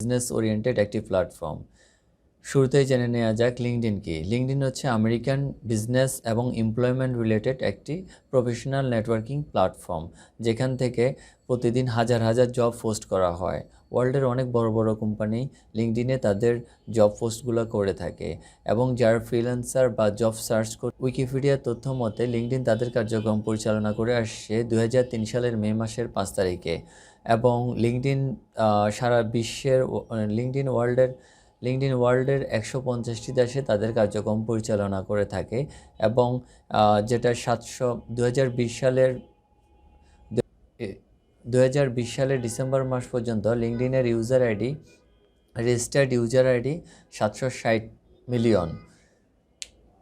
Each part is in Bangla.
বিজনেস ওরিয়েন্টেড একটি প্ল্যাটফর্ম। শুরুতেই জেনে নেওয়া যাক লিঙ্কডইন কি। লিঙ্কডইন হচ্ছে আমেরিকান বিজনেস এবং এমপ্লয়মেন্ট রিলেটেড একটি প্রফেশনাল নেটওয়ার্কিং প্ল্যাটফর্ম, যেখান থেকে প্রতিদিন হাজার হাজার জব পোস্ট করা হয়। ওয়ার্ল্ডের অনেক বড় বড় কোম্পানি লিঙ্কডইনে তাদের জব পোস্টগুলো করে থাকে, এবং যারা ফ্রিল্যান্সার বা জব সার্চ করে। উইকিপিডিয়ার তথ্য মতে লিঙ্কডইন তাদের কার্যক্রম পরিচালনা করে আসছে 2003 সালের মে মাসের 5 তারিখে, এবং লিঙ্কডইন সারা বিশ্বের লিঙ্কডইন ওয়ার্ল্ডের 150টি দেশে তাদের কার্যক্রম পরিচালনা করে থাকে, এবং যেটা 2020 সালের 2020 সালের ডিসেম্বর মাস পর্যন্ত লিঙ্কডইনের registered user ID 760 million.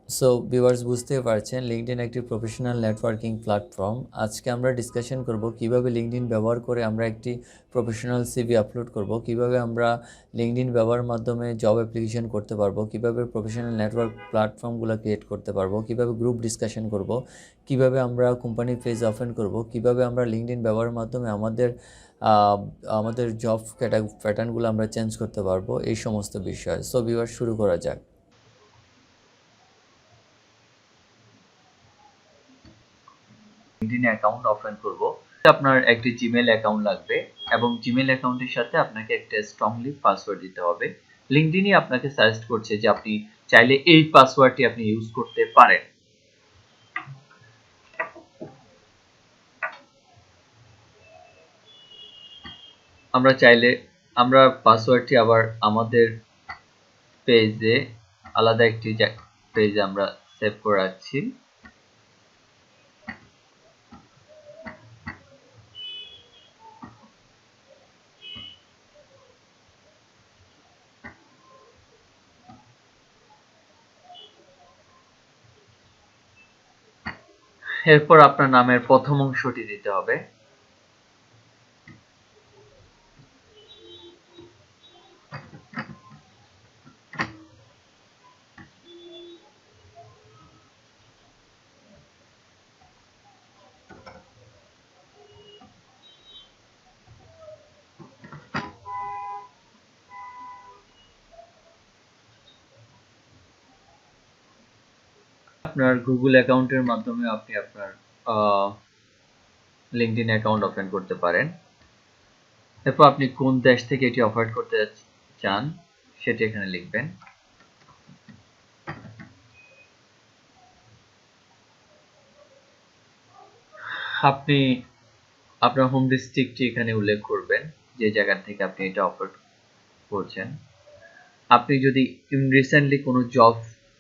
So viewers, বুঝতে পারছেন লিঙ্কডইন একটি প্রফেশনাল নেটওয়ার্কিং প্ল্যাটফর্ম। আজকে আমরা ডিসকাশন করব কিভাবে লিঙ্কডইন ব্যবহার করে আমরা একটি প্রফেশনাল সিভি আপলোড করব, কিভাবে আমরা লিঙ্কডইন ব্যবহারের মাধ্যমে জব অ্যাপ্লিকেশন করতে পারবো, কিভাবে প্রফেশনাল নেটওয়ার্ক প্ল্যাটফর্মগুলো ক্রিয়েট করতে পারবো, কিভাবে গ্রুপ ডিসকাশন করব, কিভাবে আমরা কোম্পানি পেজ ওপেন করব, কিভাবে আমরা লিঙ্কডইন ব্যবহারের মাধ্যমে আমাদের জব প্যাটার্নগুলো আমরা চেঞ্জ করতে পারবো, এই সমস্ত বিষয়। সো ভিউয়ার্স, শুরু করা যাক। লিঙ্কডইন অ্যাকাউন্ট ওপেন করব। আপনার একটি জিমেল অ্যাকাউন্ট লাগবে, এবং জিমেল অ্যাকাউন্টের সাথে আপনাকে একটা স্ট্রংলি পাসওয়ার্ড দিতে হবে। লিঙ্কডইনই আপনাকে সাজেস্ট করছে যে আপনি চাইলে এই পাসওয়ার্ডটি আপনি ইউজ করতে পারেন। আমরা পাসওয়ার্ডটি আবার আমাদের পেজে আলাদা একটি পেজে আমরা সেভ করে রাখছি। এরপর আপনার নামের প্রথম অংশটি দিতে হবে। আপনার গুগল অ্যাকাউন্টের মাধ্যমে আপনি আপনার লিঙ্কডইন অ্যাকাউন্ট ওপেন করতে পারেন। এরপর আপনি কোন দেশ থেকে এটি অফার করতে চান সেটি এখানে লিখবেন। আপনি আপনার হোম ডিস্ট্রিক্টটি এখানে উল্লেখ করবেন, যে জায়গা থেকে আপনি এটা অফার করছেন। আপনি যদি রিসেন্টলি কোনো জব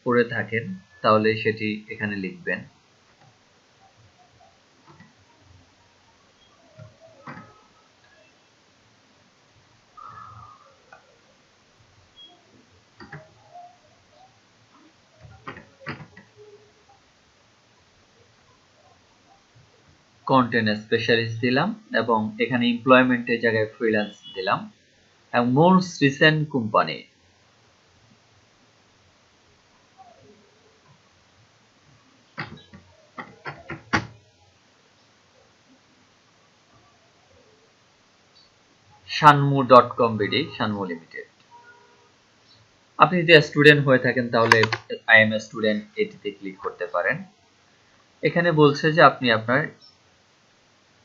করে থাকেন তাহলে সেটি এখানে লিখবেন। কন্টেন্ট স্পেশালিস্ট দিলাম, এবং এখানে এমপ্লয়মেন্টের জায়গায় ফ্রিল্যান্স দিলাম, এবং most recent company shanmu.com BD, Shanmu limited. আপনি যদি স্টুডেন্ট হয়ে থাকেন তাহলে আই এম এ স্টুডেন্ট এটিতে ক্লিক করতে পারেন। এখানে বলছে যে আপনি আপনার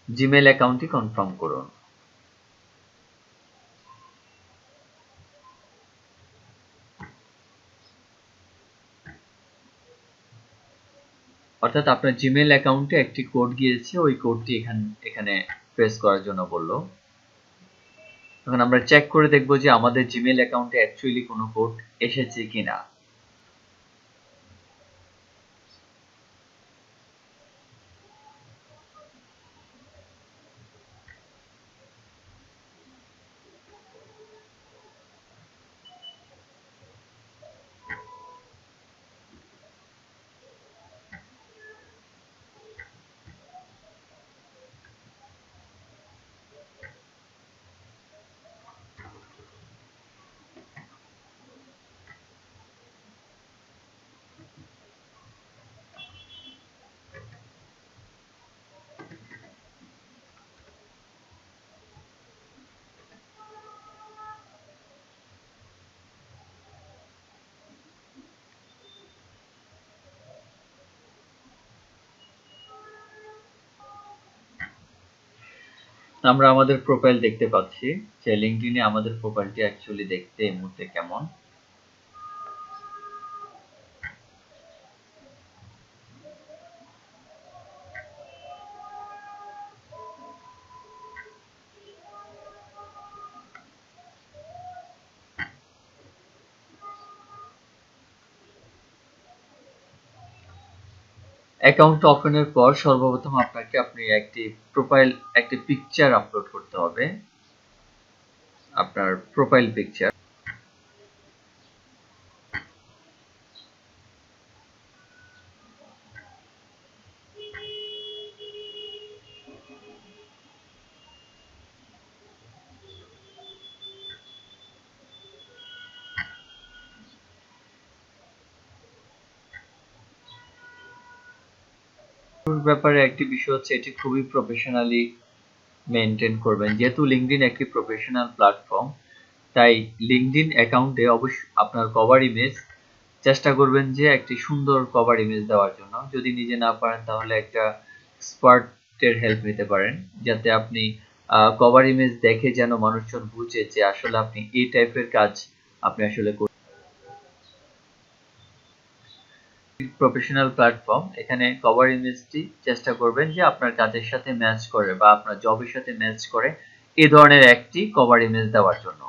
জিমেল অ্যাকাউন্টটি কনফার্ম করুন। অর্থাৎ আপনার জিমেল অ্যাকাউন্টে একটি কোড গিয়েছে, ওই কোডটি এখানে প্রেস করার জন্য বললো। এখন আমরা চেক করে দেখব যে আমাদের জিমেল অ্যাকাউন্টে অ্যাকচুয়ালি কোনো কোড এসেছে কিনা। আমরা আমাদের প্রোফাইল দেখতে পাচ্ছি যে লিঙ্কডইনে আমাদের প্রোফাইলটি অ্যাকচুয়ালি দেখতে এই মুহূর্তে কেমন। অ্যাকাউন্ট ওপেনের পর সর্বপ্রথম আপনাকে একটি পিকচার আপলোড করতে হবে, আপনার প্রোফাইল পিকচার। ব্যাপারে একটি বিষয় হচ্ছে এটি খুবই প্রফেশনালি মেনটেন করবেন, যেহেতু লিঙ্কডইন একটি প্রফেশনাল প্ল্যাটফর্ম, তাই লিঙ্কডইন অ্যাকাউন্টে অবশ্যই আপনার কভার ইমেজ চেষ্টা করবেন যে একটি সুন্দর কভার ইমেজ দেওয়ার জন্য। যদি নিজে না পারেন তাহলে একটা এক্সপার্টের হেল্প নিতে পারেন, যাতে আপনি কভার ইমেজ দেখে যেন মানুষজন বুঝে যে আসলে আপনি এই টাইপের কাজ আপনি আসলে প্রফেশনাল প্ল্যাটফর্ম। এখানে কভার ইমেজটি চেষ্টা করবেন যে আপনার কাজের সাথে ম্যাচ করে বা আপনার জবের সাথে ম্যাচ করে এই ধরনের একটি কভার ইমেজ দেওয়ার জন্য।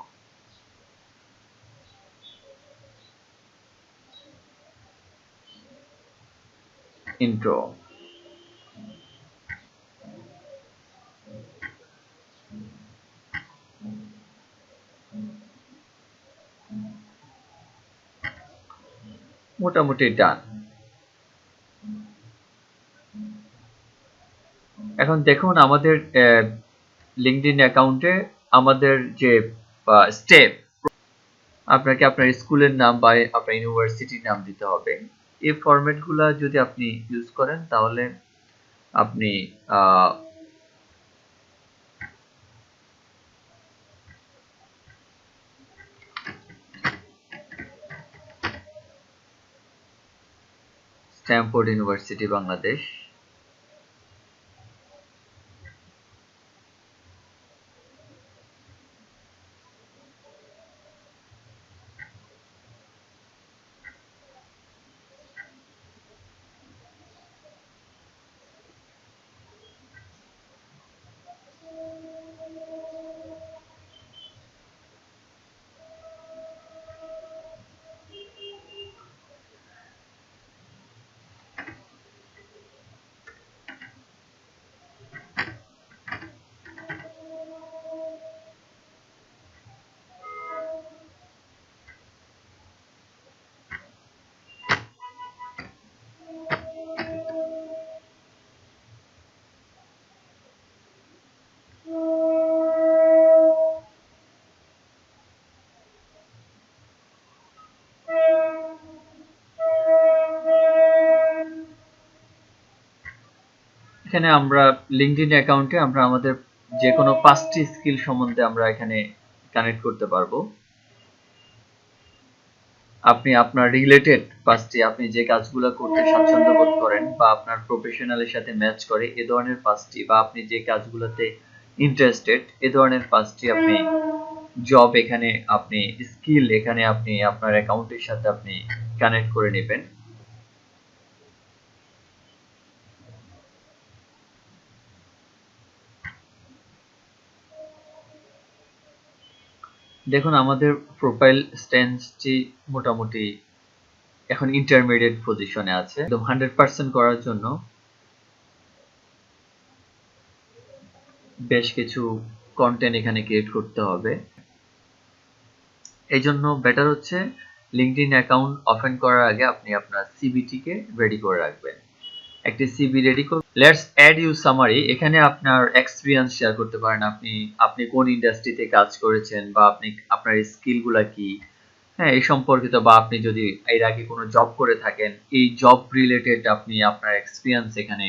ইন্ট্রো। মোটামুটি ডান। এখন দেখুন আমাদের লিঙ্কডইন অ্যাকাউন্টে আমাদের যে স্টেপ, আপনাকে আপনার স্কুলের নাম বা আপনার ইউনিভার্সিটির নাম দিতে হবে। এই ফরম্যাটগুলো যদি আপনি ইউজ করেন তাহলে আপনি স্ট্যামফোর্ড ইউনিভার্সিটি বাংলাদেশ, এখানে আমরা লিঙ্কডইন অ্যাকাউন্টে আমরা আমাদের যে কোনো 5টি স্কিল সম্বন্ধে আমরা এখানে কানেক্ট করতে পারবো। আপনি আপনার রিলেটেড 5টি, আপনি যে কাজগুলো করতে স্বাচ্ছন্দ্য বোধ করেন বা আপনার প্রফেশনালের সাথে ম্যাচ করে এ ধরনের 5টি, বা আপনি যে কাজগুলোতে ইন্টারেস্টেড এ ধরনের 5টি আপনি জব এখানে, আপনি স্কিল এখানে আপনি আপনার অ্যাকাউন্টের সাথে আপনি কানেক্ট করে নেবেন। দেখুন আমাদের প্রোফাইল স্ট্যান্সটি মোটামুটি এখন ইন্টারমিডিয়েট পজিশনে আছে। একদম 100% করার জন্য বেশ কিছু কন্টেন্ট এখানে ক্রিয়েট করতে হবে। এই জন্য বেটার হচ্ছে লিঙ্কডইন অ্যাকাউন্ট ওপেন করার আগে আপনি আপনার সিভিটিকে রেডি করে রাখবেন। একটি সিভি রেডি করে লেটস অ্যাড ইউ সামারি। এখানে আপনার এক্সপিরিয়েন্স শেয়ার করতে পারেন, আপনি কোন ইন্ডাস্ট্রিতে কাজ করেছেন বা আপনি আপনার স্কিলগুলা কি, হ্যাঁ এই সম্পর্কিত, বা আপনি যদি এর আগে কোনো জব করে থাকেন এই জব রিলেটেড আপনি আপনার এক্সপিরিয়েন্স এখানে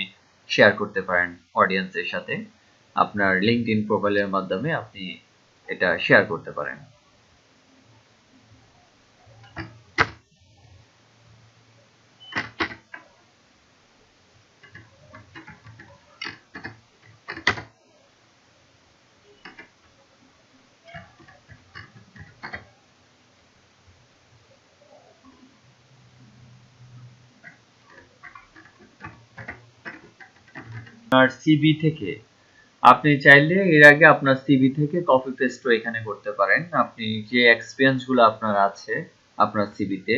শেয়ার করতে পারেন অডিয়েন্সের সাথে। আপনার লিঙ্কডইন প্রোফাইলের মাধ্যমে আপনি এটা শেয়ার করতে পারেন। আপনার সিভি থেকে আপনি চাইলে এর আগে আপনার সিভি থেকে কপি পেস্টও এখানে করতে পারেন। আপনি যে এক্সপিরিয়েন্সগুলো আপনার আছে আপনার সিভিতে,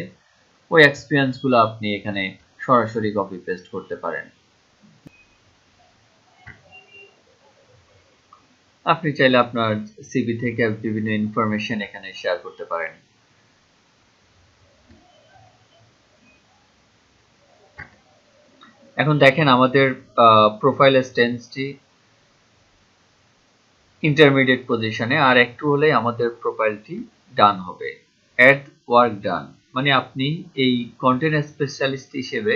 ওই এক্সপিরিয়েন্সগুলো আপনি এখানে সরাসরি কপি পেস্ট করতে পারেন। আপনি চাইলে আপনার সিভি থেকে বিভিন্ন ইনফরমেশন এখানে শেয়ার করতে পারেন। এখন দেখেন আমাদের প্রোফাইল স্টেন্সটি ইন্টারমিডিয়েট পজিশনে, আর একটু হলেই আমাদের প্রোফাইলটি ডান হবে। অ্যাড ওয়ার্ক ডান মানে আপনি এই কন্টেন্ট স্পেশালিস্ট হিসেবে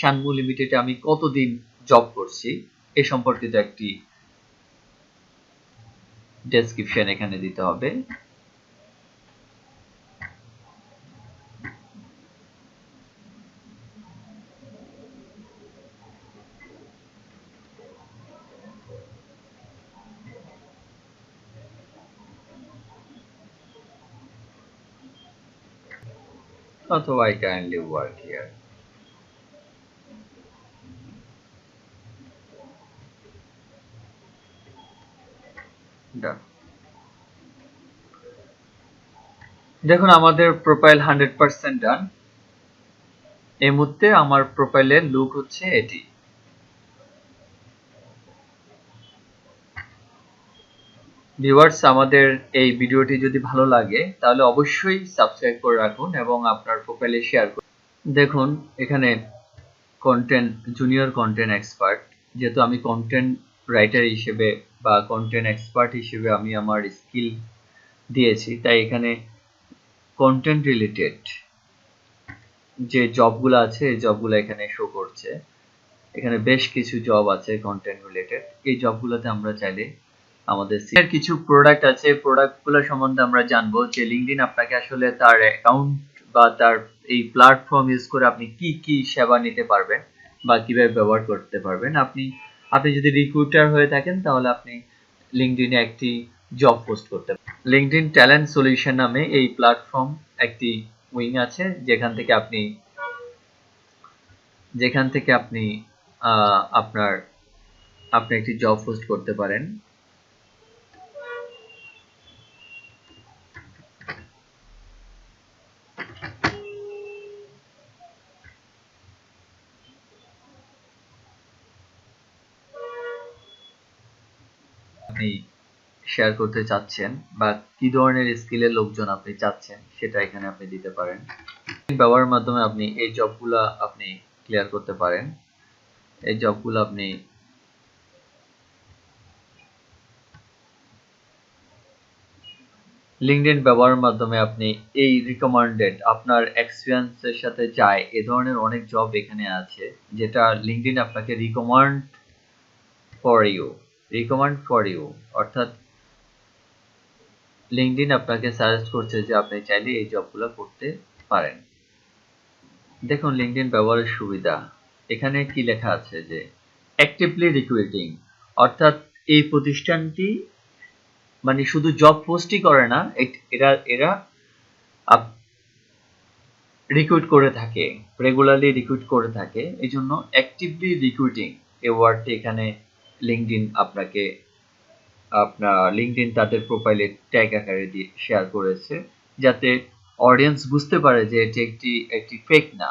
শানমু লিমিটেডে আমি কতদিন জব করছি এ সম্পর্কিত একটি ডেসক্রিপশন এখানে দিতে হবে। অথবা I currently work here. Done. দেখুন আমাদের প্রোফাইল 100% ডান। এই মুহূর্তে আমার প্রোফাইলের লুক হচ্ছে এটি। ভিউয়ার্স, আমাদের এই ভিডিওটি যদি ভালো লাগে তাহলে অবশ্যই সাবস্ক্রাইব করে রাখুন এবং আপনার প্রোফাইলে শেয়ার করুন। দেখুন এখানে কন্টেন্ট জুনিয়র কন্টেন্ট এক্সপার্ট, যেহেতু আমি কন্টেন্ট রাইটার হিসেবে বা কন্টেন্ট এক্সপার্ট হিসেবে আমি আমার স্কিল দিয়েছি, তাই এখানে কন্টেন্ট রিলেটেড যে জবগুলো আছে এই জবগুলো এখানে শো করছে। এখানে বেশ কিছু জব আছে কন্টেন্ট রিলেটেড। এই জবগুলোতে আমরা চাইলে আমাদের কিছু প্রোডাক্ট আছে, প্রোডাক্টগুলো সম্বন্ধে আমরা জানবো যে লিঙ্কডইন আপনাকে আসলে তার অ্যাকাউন্ট বা তার এই প্ল্যাটফর্ম ইউজ করে আপনি কি কি সেবা নিতে পারবেন বা কিভাবে ব্যবহার করতে পারবেন। আপনি যদি রিক্রুটার হয়ে থাকেন তাহলে আপনি লিঙ্কডইনে একটি জব পোস্ট করতে পারেন। লিঙ্কডইন ট্যালেন্ট সলিউশন নামে এই প্ল্যাটফর্ম একটি উইং আছে যেখান থেকে আপনি আপনি একটি জব পোস্ট করতে পারেন। আপনি শেয়ার করতে চাচ্ছেন বা কি ধরনের স্কিলের লোকজন আপনি চাচ্ছেন সেটা এখানে আপনি দিতে পারেন। ব্যবহারের মাধ্যমে আপনি এই জবগুলো আপনি ক্লিয়ার করতে পারেন। এই জবগুলো আপনি লিঙ্কডইন ব্যবহারের মাধ্যমে আপনি এই রিকমেন্ডেড আপনার এক্সপিরিয়েন্সের সাথে যায় এ ধরনের অনেক জব এখানে আছে যেটা লিঙ্কডইন আপনাকে রিকমেন্ড ফর ইউ অর্থাৎ লিঙ্কডইন আপনাকে সাজেস্ট করছে যে আপনি চাইলে এই জবগুলো করতে পারেন। দেখুন লিঙ্কডইন ব্যবহারের সুবিধা, এখানে কি লেখা আছে যে অ্যাক্টিভলি রিক্রুটিং, অর্থাৎ এই প্রতিষ্ঠানটি মানে শুধু জব পোস্টই করে না, এরা রিক্রুট করে থাকে, রেগুলারলি রিক্রুট করে থাকে। এই জন্য অ্যাক্টিভলি রিক্রুটিং এই ওয়ার্ডটি এখানে লিঙ্কডইন তাদের প্রোফাইলে ট্যাগ আকারে দিয়ে শেয়ার করেছে যাতে অডিয়েন্স বুঝতে পারে যে এটি একটি ফেক না।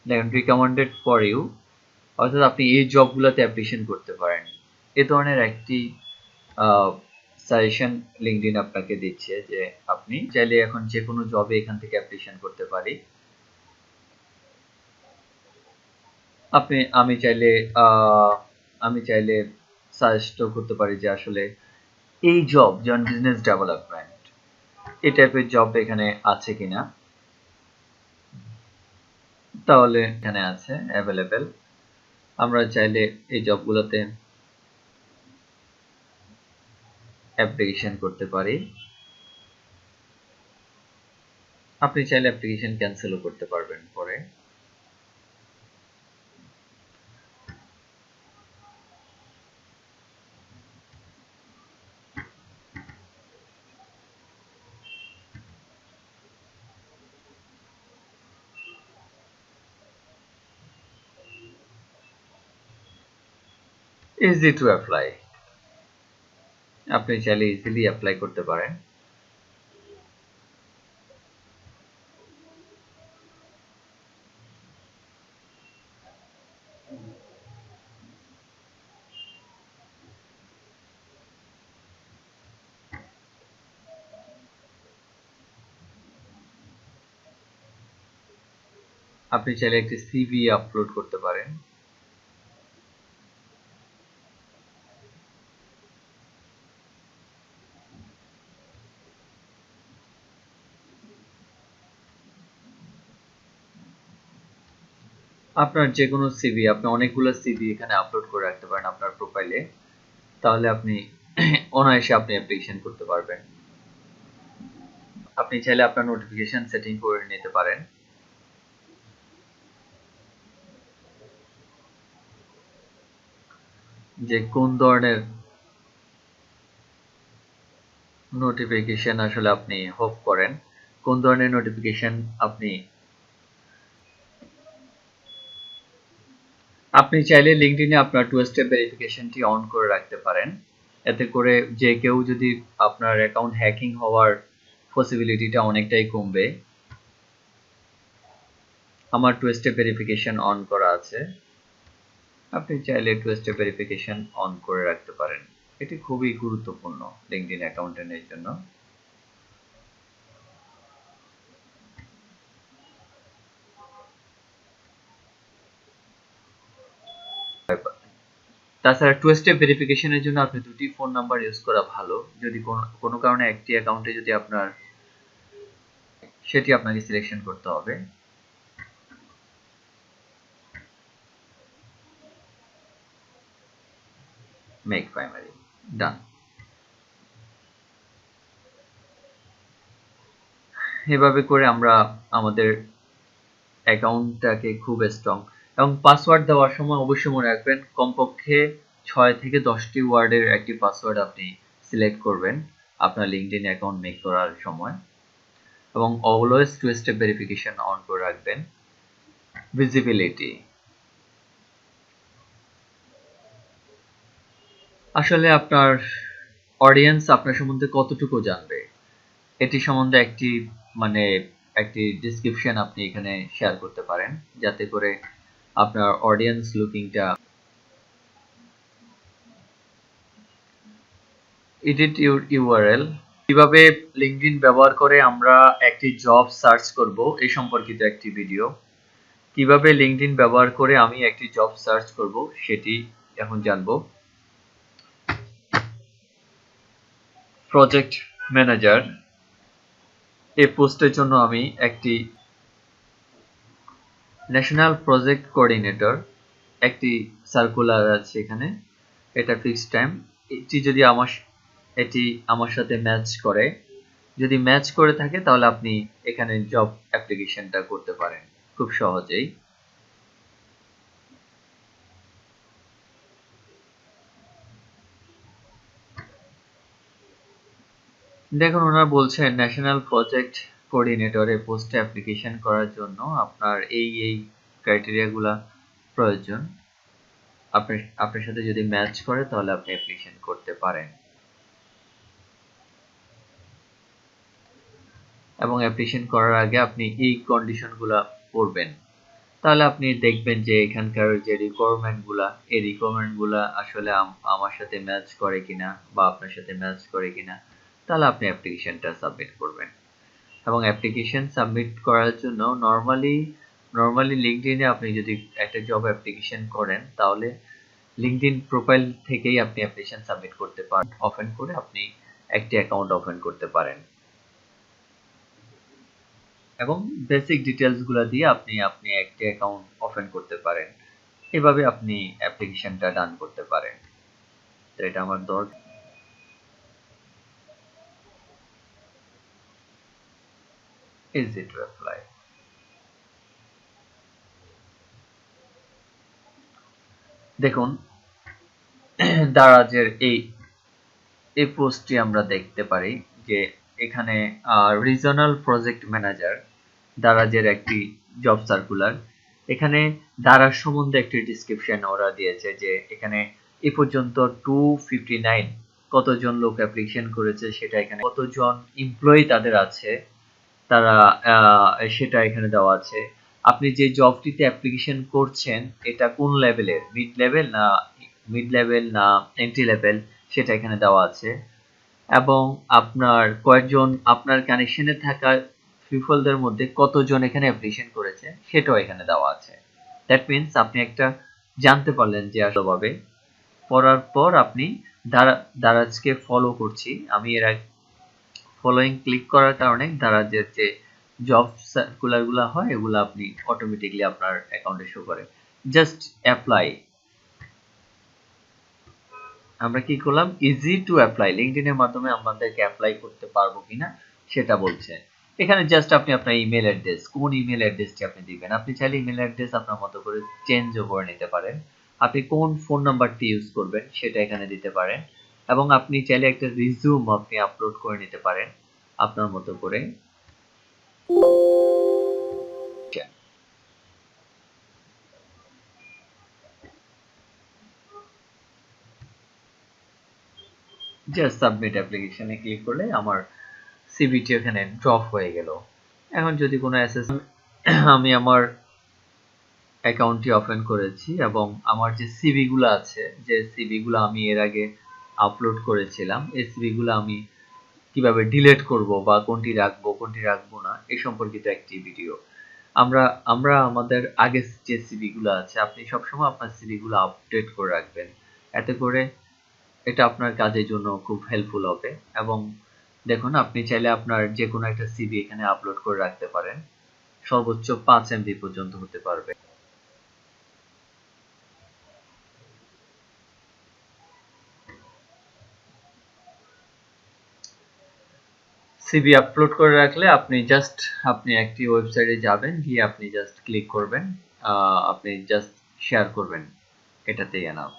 দেখেন রিকমেন্ডেড ফর ইউ, অর্থাৎ আপনি এই জবগুলোতে অ্যাপ্লিকেশন করতে পারেন। এ ধরনের একটি সাজেশন লিঙ্কডইন আপনাকে দিচ্ছে যে আপনি চাইলে এখন যে কোনো জবে এখান থেকে অ্যাপ্লিকেশন করতে পারি। আমি চাইলে সাজেস্ট করতে পারি যে আসলে এই জব যেমন বিজনেস ডেভেলপমেন্ট এই টাইপের জব এখানে আছে কিনা, তাহলে এখানে আছে অ্যাভেলেবেল। আমরা চাইলে এই জবগুলোতে অ্যাপ্লিকেশন করতে পারি। আপনি চাইলে অ্যাপ্লিকেশন ক্যান্সেলও করতে পারবেন পরে। ইজি টু অ্যাপ্লাই, আপনি চাইলে ইজিলি অ্যাপ্লাই করতে পারেন। আপনি চাইলে একটি সিভি আপলোড করতে পারেন। আপনার যে কোনো সিভি, আপনি অনেকগুলো সিভি এখানে আপলোড করে রাখতে পারেন আপনার প্রোফাইলে, তাহলে আপনি অনায়াসে আপনি অ্যাপ্লিকেশন করতে পারবেন। আপনি চাইলে আপনার নোটিফিকেশন সেটিং করে নিতে পারেন। যে কোন ধরনের নোটিফিকেশন আসলে আপনি হোপ করেন, কোন ধরনের নোটিফিকেশন আপনি চাইলে লিঙ্কডইনে আপনার টু স্টেপ ভেরিফিকেশনটি অন করে রাখতে পারেন। এতে করে যে কেউ যদি আপনার অ্যাকাউন্ট হ্যাকিং হওয়ার পসিবিলিটিটা অনেকটাই কমবে। আমার টু স্টেপ ভেরিফিকেশন অন করা আছে, আপনি চাইলে টু স্টেপ ভেরিফিকেশন অন করে রাখতে পারেন। এটি খুবই গুরুত্বপূর্ণ লিঙ্কডইন অ্যাকাউন্টেন্টের জন্য। তাছাড়া টু স্টেপ ভেরিফিকেশনের জন্য আপনি দুটি ফোন নাম্বার ইউজ করা ভালো। যদি কোনো কারণে একটি অ্যাকাউন্টে যদি আপনার, সেটি আপনাকে সিলেকশন করতে হবে। মেক প্রাইমারি, ডান। এভাবে করে আমরা আমাদের অ্যাকাউন্টটাকে খুব স্ট্রং, এবং পাসওয়ার্ড দেওয়ার সময় অবশ্যই মনে রাখবেন কমপক্ষে 6 থেকে 10টি ওয়ার্ডের একটি পাসওয়ার্ড আপনি সিলেক্ট করবেন আপনার লিঙ্কডইন অ্যাকাউন্ট মেক করার সময়, এবং always two step verification on করে রাখবেন। ভিজিবিলিটি, আসলে আপনার অডিয়েন্স আপনার সম্বন্ধে কতটুকু জানবে, এটি সম্বন্ধে একটি ডেসক্রিপশন আপনি এখানে শেয়ার করতে পারেন, যাতে করে আপনার অডিয়েন্স লুকিংটা। এডিট ইউর ইউআরএল, কিভাবে লিঙ্কডইন ব্যবহার করে আমরা একটি জব সার্চ করব এই সম্পর্কিত একটি ভিডিও। কিভাবে লিঙ্কডইন ব্যবহার করে আমি একটি জব সার্চ করব সেটি এখন জানবো। প্রজেক্ট ম্যানেজার, এই পোস্টের জন্য আমি একটি ন্যাশনাল প্রজেক্ট কোঅর্ডিনেটর একটি সার্কুলার আছে এখানে, এটা ফিক্সড টাইম। এটি আমার সাথে ম্যাচ করে, যদি ম্যাচ করে থাকে তাহলে আপনি এখানে জব অ্যাপ্লিকেশনটা করতে পারেন খুব সহজেই। দেখুন ওনারা বলছেন ন্যাশনাল প্রজেক্ট কোঅর্ডিনেটরে পোস্টে অ্যাপ্লিকেশন করার জন্য আপনার এই ক্রাইটেরিয়াগুলা প্রয়োজন। আপনার সাথে যদি ম্যাচ করে তাহলে আপনি অ্যাপ্লিকেশন করতে পারেন, এবং অ্যাপ্লিকেশন করার আগে আপনি এই কন্ডিশনগুলা পড়বেন। তাহলে আপনি দেখবেন যে এখানকার যে এই রিকোয়ারমেন্টগুলা আসলে আমার সাথে ম্যাচ করে কিনা বা আপনার সাথে ম্যাচ করে কিনা, তাহলে আপনি অ্যাপ্লিকেশনটা সাবমিট করবেন। এবং অ্যাপ্লিকেশন সাবমিট করার জন্য নর্মালি লিঙ্কডইনে আপনি যদি একটা জব অ্যাপ্লিকেশন করেন তাহলে লিঙ্কডইন প্রোফাইল থেকেই আপনি অ্যাপ্লিকেশন সাবমিট করতে পারেন। ওপেন করে আপনি একটি অ্যাকাউন্ট ওপেন করতে পারেন, এবং বেসিক ডিটেলসগুলো দিয়ে আপনি একটি অ্যাকাউন্ট ওপেন করতে পারেন। এভাবে আপনি অ্যাপ্লিকেশনটা ডান করতে পারেন। তো এটা আমার দরকার। Easy to apply. দেখুন দারাজের এই পোস্টটি আমরা দেখতে পারি যে এখানে রিজনাল প্রজেক্ট ম্যানেজার দারাজের একটি জব সার্কুলার। এখানে দারাজ সম্বন্ধে একটি ডিসক্রিপশন ওরা দিয়েছে যে এখানে এ পর্যন্ত 259 কতজন লোক অ্যাপ্লিকেশন করেছে সেটা এখানে, কতজন এমপ্লয়ি তাদের আছে তারা সেটা এখানে দেওয়া আছে। আপনি যে জবটিতে অ্যাপ্লিকেশন করছেন এটা কোন লেভেলের, মিড লেভেল না এন্ট্রি লেভেল সেটা এখানে দেওয়া আছে। এবং আপনার কয়েকজন আপনার কানেকশনে থাকা পিপলদের মধ্যে কতজন এখানে অ্যাপ্লিকেশন করেছে সেটাও এখানে দেওয়া আছে। দ্যাট মিনস আপনি একটা জানতে পারলেন যে আসলে পড়ার পর আপনি দারাজকে ফলো করছি আমি, এর আগে ফলোইং ক্লিক করার কারণে দারাজের যে জব সার্কুলার গুলা হয় এগুলো আপনি অটোমেটিকলি আপনার অ্যাকাউন্টে শো করে। জাস্ট অ্যাপ্লাই, আমরা কি করলাম, ইজি টু অ্যাপ্লাই, লিঙ্কডইনের মাধ্যমে আমাদেরকে অ্যাপ্লাই করতে পারবো কিনা সেটা বলছে। এখানে জাস্ট আপনি আপনার ইমেল অ্যাড্রেস, কোন ইমেল অ্যাড্রেসটি আপনি দিবেন, আপনি চাইলে ইমেল অ্যাড্রেস আপনার মতো করে চেঞ্জও করে নিতে পারেন। আপনি কোন ফোন নাম্বারটি ইউজ করবেন সেটা এখানে দিতে পারেন, এবং আপনি চাইলে একটা রিজিউম আপনি আপলোড করে নিতে পারেন আপনার মতো করে। জাস্ট সাবমিট অ্যাপ্লিকেশনে ক্লিক করলে আমার সিভিটি এখানে ড্রপ হয়ে গেল। এখন যদি কোনো আমি আমার অ্যাকাউন্টটি ওপেন করেছি এবং আমার যে সিভি গুলো আছে, যে সিভি গুলো আমি এর আগে আপলোড করেছিলাম, এই সিভি গুলো আমি কিভাবে ডিলিট করব বা কোনটি রাখবো না এই সম্পর্কিত একটি ভিডিও। আমরা আমরা আমাদের আগে যে সিভি গুলো আছে, আপনি সবসময় আপনার সিভি গুলো আপডেট করে রাখবেন, এতে করে এটা আপনার কাজের জন্য খুব হেল্পফুল হবে। এবং দেখুন, আপনি চাইলে আপনার যে কোনো একটা সিভি এখানে আপলোড করে রাখতে পারেন, সর্বোচ্চ 5 MB পর্যন্ত হতে পারবে। সিভি আপলোড করে রাখলে আপনি একটি ওয়েবসাইটে যাবেন, গিয়ে আপনি জাস্ট ক্লিক করবেন, আপনি জাস্ট শেয়ার করবেন, এটাতেই এনাফ।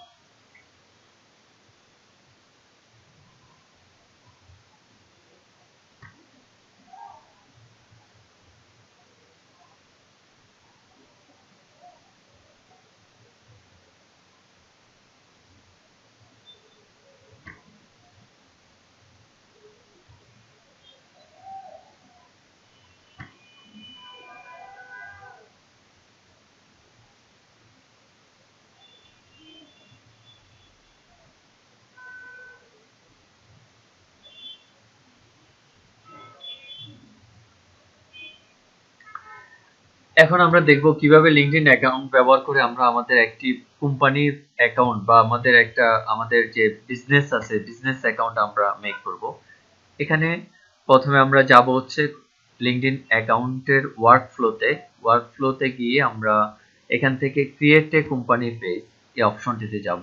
এখন আমরা দেখব কিভাবে লিঙ্কডইন অ্যাকাউন্ট ব্যবহার করে আমরা আমাদের একটি কোম্পানির অ্যাকাউন্ট বা আমাদের যে বিজনেস আছে, বিজনেস অ্যাকাউন্ট আমরা মেক করব। এখানে প্রথমে আমরা যাব হচ্ছে লিঙ্কডইন অ্যাকাউন্টের ওয়ার্কফ্লোতে গিয়ে আমরা এখান থেকে ক্রিয়েট এ কোম্পানি পেজ এই অপশনটিতে যাব।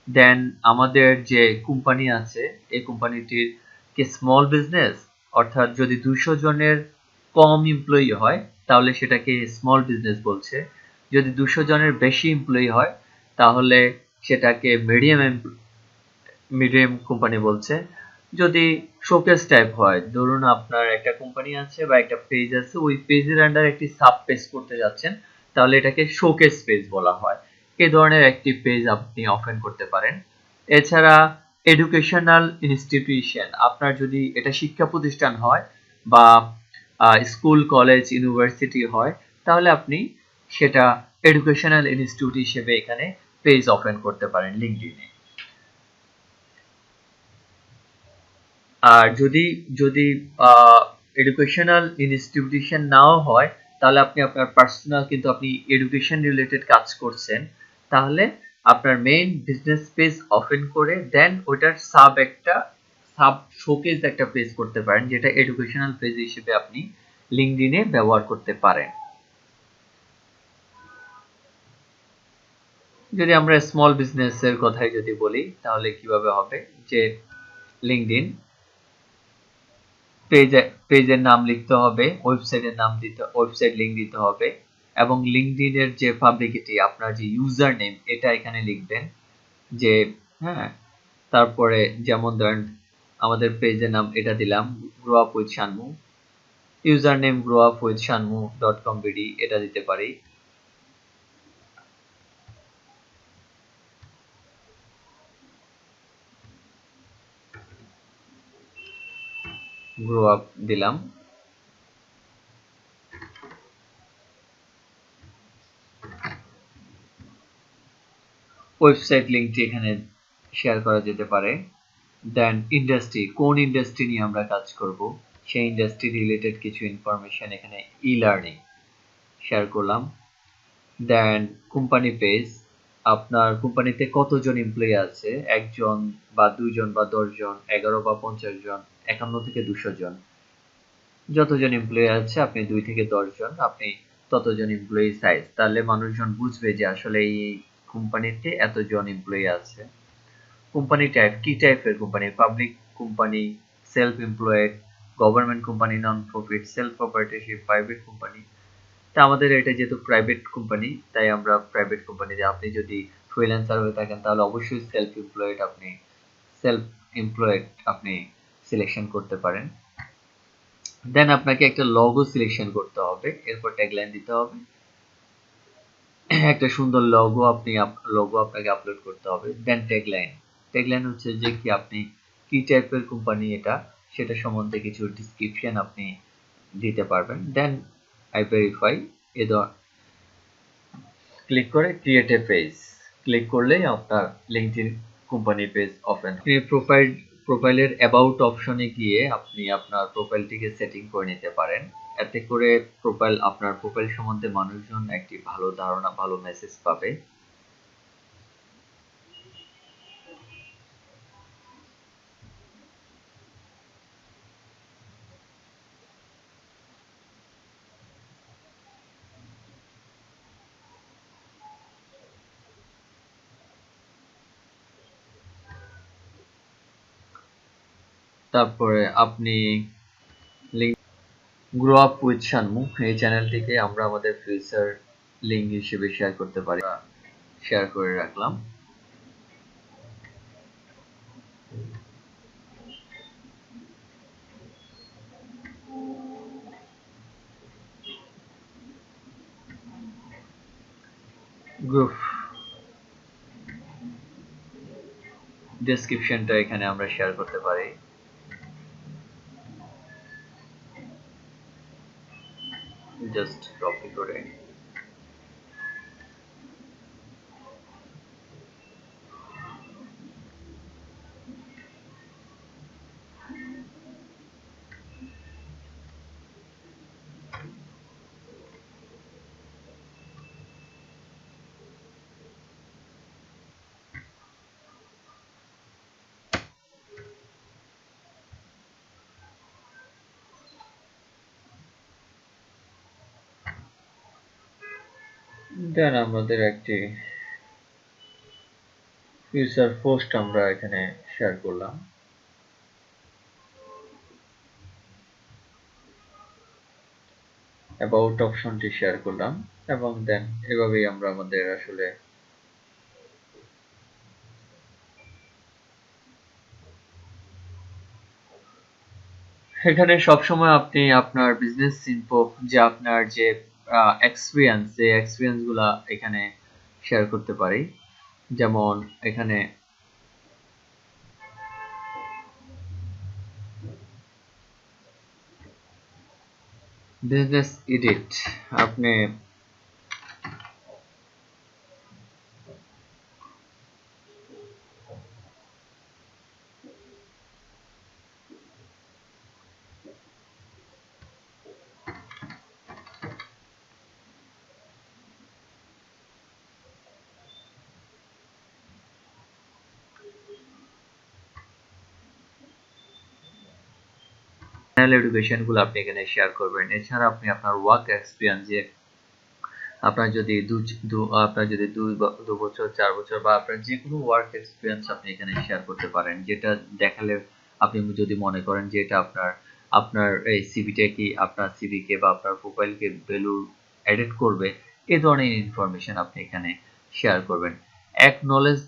দেন আমাদের যে কোম্পানি আছে এই কোম্পানিটির কি স্মল বিজনেস, অর্থাৎ যদি 200 জনের কম এমপ্লয়ি হয় তাহলে সেটাকে স্মল বিজনেস বলছে, যদি 200 জনের বেশি এমপ্লয়ি হয় তাহলে সেটাকে মিডিয়াম কোম্পানি বলছে। যদি শোকেস টাইপ হয়, ধরুন আপনার একটা কোম্পানি আছে বা একটা পেজ আছে, ওই পেজের আন্ডার একটি সাব পেজ করতে যাচ্ছেন, তাহলে এটাকে শোকেস পেজ বলা হয়। এই ধরনের একটি পেজ আপনি ওপেন করতে পারেন। এছাড়া এডুকেশনাল ইনস্টিটিউশন, আপনার যদি এটা শিক্ষা প্রতিষ্ঠান হয় বা স্কুল কলেজ ইউনিভার্সিটি হয়, তাহলে আপনি সেটা এডুকেশনাল ইনস্টিটিউট হিসেবে এখানে পেজ ওপেন করতে পারেন লিঙ্কডইনে। আর যদি যদি এডুকেশনাল ইনস্টিটিউশন নাও হয়, তাহলে আপনি আপনার পার্সোনাল, কিন্তু আপনি এডুকেশন রিলেটেড কাজ করছেন, তাহলে আপনার মেইন বিজনেস পেজ ওপেন করে দেন ওটার সাব শোকেজ একটা পেজ করতে পারেন, যেটা এডুকেশনাল পেজ হিসেবে আপনি লিঙ্কডইনে ব্যবহার করতে পারেন। যদি আমরা স্মল বিজনেসের কথাই যদি বলি তাহলে কিভাবে হবে, যে লিঙ্কডইন পেজের নাম লিখতে হবে, ওয়েবসাইট লিংক দিতে হবে, এবং লিঙ্কডইনের যে পাবলিকিটি, আপনার যে ইউজার নেম এটা এখানে লিখবেন, যে হ্যাঁ, তারপরে যেমন ধরেন আমাদের পেজের নাম এটা দিলাম, grow up with Shanmu, user name growupwithshanmu.com.bd এটা দিতে পারি। গ্রো আপ দিলাম। ওয়েবসাইট লিঙ্কটি এখানে শেয়ার করা যেতে পারে। দেন ইন্ডাস্ট্রি, কোন ইন্ডাস্ট্রি নিয়ে আমরা কাজ করব সেই ইন্ডাস্ট্রি রিলেটেড কিছু ইনফরমেশন এখানে ই লার্নিং শেয়ার করলাম। দেন কোম্পানি পেজ, আপনার কোম্পানিতে কতজন এমপ্লয়ি আছে, একজন বা দুইজন বা 10 জন, 11 বা 50 জন, 51 থেকে 200 জন, যতজন এমপ্লয়ি আছে আপনি 2 থেকে 10 জন, আপনি ততজন এমপ্লয়ি সাইজ, তাহলে মানুষজন বুঝবে যে আসলে এই কোম্পানিতে এতজন এমপ্লয়ি আছে। কোম্পানি টাইপ, কি টাইপের company, public company, self employed, government company, non profit, self proprietorship, private company. তা আমাদের এটা যেহেতু প্রাইভেট কোম্পানি, তাই আমরা প্রাইভেট কোম্পানিতে, আপনি যদি ফ্রিল্যান্সার হয়ে থাকেন তাহলে অবশ্যই সেলফ এমপ্লয়েড আপনি সিলেকশন করতে পারেন। দেন আপনাকে একটা লোগো সিলেকশন করতে হবে, এরপর ট্যাগলাইন দিতে হবে। একটা সুন্দর লোগো আপনাকে আপলোড করতে হবে। দেন ট্যাগলাইন হচ্ছে যে কি আপনি কি টাইপের কোম্পানি এটা, সেটা সম্বন্ধে কিছু ডিসক্রিপশন আপনি দিতে পারবেন। দেন আই ভেরিফাই, ক্লিক করে ক্রিয়েট এ পেজ ক্লিক করলেই আপনার লিঙ্কডইন কোম্পানি পেজ ওপেন। আপনি প্রোফাইলের অ্যাবাউট অপশনে গিয়ে আপনি আপনার প্রোফাইলটিকে সেটিং করে নিতে পারেন। এতে করে আপনার প্রোফাইল সম্বন্ধে মানুষজন একটি ভালো ধারণা, ভালো মেসেজ পাবে। তারপরে আপনি গ্রো আপ উইথ শানমু এই চ্যানেলটিকে আমরা আমাদের ফিউচার লিঙ্ক হিসেবে শেয়ার করতে পারি, শেয়ার করে রাখলাম। গ্রুপ ডেসক্রিপশনটা এখানে আমরা শেয়ার করতে পারি। জাস্ট কপি করে দেন আমাদের একটি ফিউচার পোস্ট আমরা এখানে শেয়ার করলাম। অ্যাবাউট অপশনটি শেয়ার করলাম এবং দেন এভাবেই আমরা আমাদের আসলে এখানে সবসময় আপনি আপনার বিজনেস ইনফো, যে আপনার যে এক্সপিরিয়েন্স গুলা এখানে শেয়ার করতে পারি। যেমন এখানে বিজনেস এডিট, আপনি এডুকেশন গুলো আপনি এখানে শেয়ার করবেন। এছাড়া আপনি আপনার ওয়ার্ক এক্সপিরিয়েন্স, যে আপনার যদি দু বছর 4 বছর বা আপনার যে কোনো ওয়ার্ক এক্সপিরিয়েন্স আপনি এখানে শেয়ার করতে পারেন, যেটা দেখালে আপনি যদি মনে করেন যে এটা আপনার এই সিভিটা কি আপনার সিভিকে বা আপনার প্রোফাইলকে ভ্যালু এডিট করবে, এই ধরনের ইনফরমেশন আপনি এখানে শেয়ার করবেন। অ্যাকনলেজ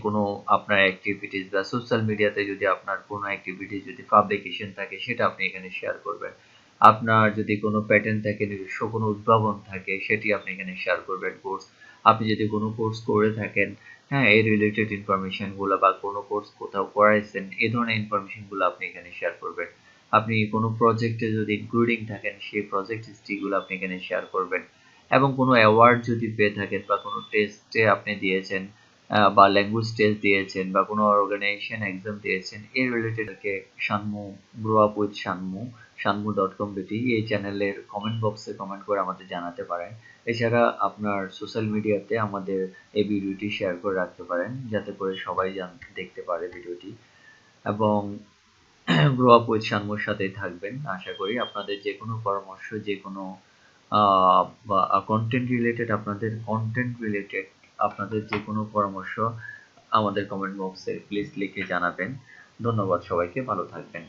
কোনো আপনার অ্যাক্টিভিটিস বা সোশ্যাল মিডিয়াতে যদি আপনার কোনো অ্যাক্টিভিটিস যদি পাবলিকেশন থাকে সেটা আপনি এখানে শেয়ার করবেন। আপনার যদি কোনো প্যাটার্ন থাকে, নিজস্ব কোনো উদ্ভাবন থাকে, সেটি আপনি এখানে শেয়ার করবেন। আপনি যদি কোনো কোর্স করে থাকেন, হ্যাঁ, এই রিলেটেড ইনফরমেশন গুলো বা কোনো কোর্স কোথাও করাইছেন, এই ধরনের ইনফরমেশন গুলো আপনি এখানে শেয়ার করবেন। আপনি কোনো প্রজেক্টে যদি ইনক্লুডিং থাকেন সেই প্রজেক্ট হিস্ট্রিগুলো আপনি এখানে শেয়ার করবেন। এবং কোনো অ্যাওয়ার্ড যদি পেয়ে থাকেন বা কোনো টেস্টে আপনি দিয়েছেন বা ল্যাঙ্গুয়েজ টেস্ট দিয়েছেন বা কোনো অর্গানাইজেশন এক্সাম দিয়েছেন এই রিলেটেডকে শানমু গ্রো আপ উইথ shanmu.com.bd এই চ্যানেলের কমেন্ট বক্সে কমেন্ট করে আমাদের জানাতে পারেন। এছাড়া আপনার সোশ্যাল মিডিয়াতে আমাদের এই ভিডিওটি শেয়ার করে রাখতে পারেন যাতে করে সবাই দেখতে পারে ভিডিওটি। এবং গ্রো আপ উইথ শানমুর সাথেই থাকবেন। আশা করি আপনাদের যে কোনো পরামর্শ, যে কোনো বা কন্টেন্ট রিলেটেড আপনাদের যে কোনো পরামর্শ আমাদের কমেন্ট বক্সে প্লিজ লিখে জানাবেন। ধন্যবাদ সবাইকে, ভালো থাকবেন।